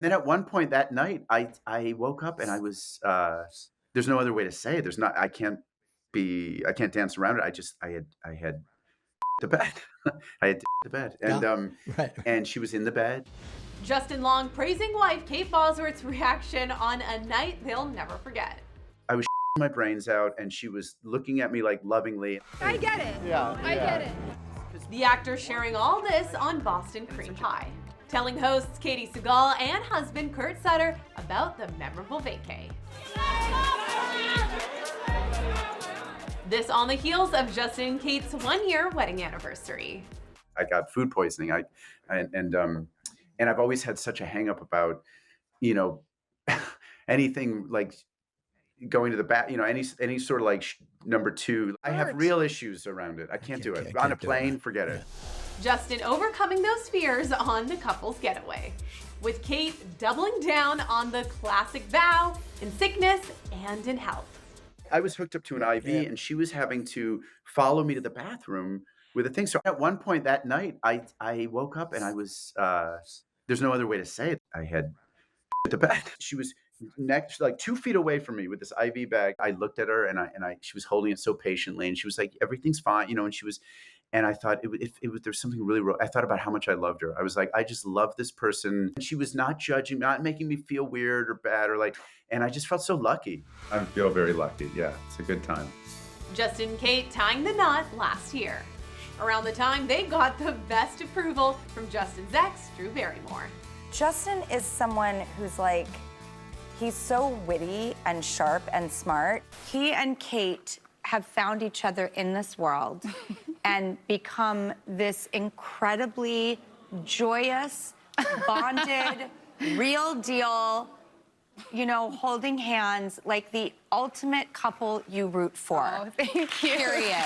Then at one point that night, I woke up and I was, there's no other way to say it. There's not I can't dance around it. I had the bed. I had the bed, Yeah. Right. and she was in the bed. Justin Long praising wife Kate Bosworth's reaction on a night they'll never forget. I was my brains out, and she was looking at me like lovingly. I get it. Yeah. I get it. The actor sharing all this on Boston Cream Pie, telling hosts Katie Seagal and husband Kurt Sutter about the memorable vacay. This on the heels of Justin and Kate's one-year wedding anniversary. I got food poisoning. And I've always had such a hang up about, you know, anything like going to the bath, you know, any sort of like number two. I have real issues around it. I can't do it. On a plane, forget it. Justin overcoming those fears on the couple's getaway, with Kate doubling down on the classic vow in sickness and in health. I was hooked up to an IV, and she was having to follow me to the bathroom with a thing. So at one point that night, I woke up and I was, there's no other way to say it. I had the bed. She was next, like 2 feet away from me with this IV bag. I looked at her and she was holding it so patiently, and she was like, everything's fine, you know, and I thought there's something really wrong. I thought about how much I loved her. I was like, I just love this person. And she was not judging, not making me feel weird or bad and I just felt so lucky. I feel very lucky. Yeah, it's a good time. Justin and Kate tying the knot last year, around the time they got the best approval from Justin's ex, Drew Barrymore. Justin is someone who's like, he's so witty and sharp and smart. He and Kate have found each other in this world and become this incredibly joyous, bonded, real deal, you know, holding hands, like the ultimate couple you root for. Oh, thank you. Period.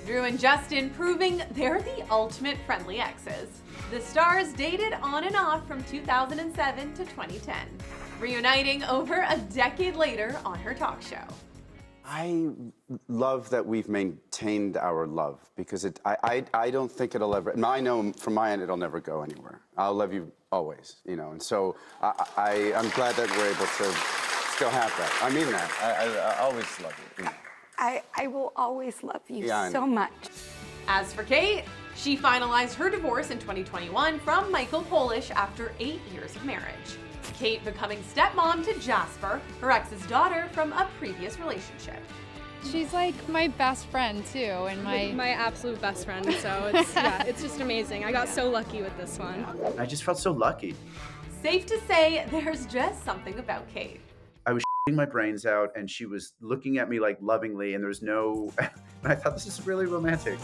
Drew and Justin proving they're the ultimate friendly exes. The stars dated on and off from 2007 to 2010, reuniting over a decade later on her talk show. I love that we've maintained our love because I don't think it'll ever, and I know from my end it'll never go anywhere. I'll love you always, you know, and so I'm glad that we're able to still have that. I mean that. I always love you. I will always love you so much. As for Kate, she finalized her divorce in 2021 from Michael Polish after 8 years of marriage. Kate becoming stepmom to Jasper, her ex's daughter from a previous relationship. She's like my best friend too, and my absolute best friend. So it's it's just amazing. I got so lucky with this one. I just felt so lucky. Safe to say, there's just something about Kate. I was my brains out, and she was looking at me like lovingly, and there's no, and I thought, this is really romantic.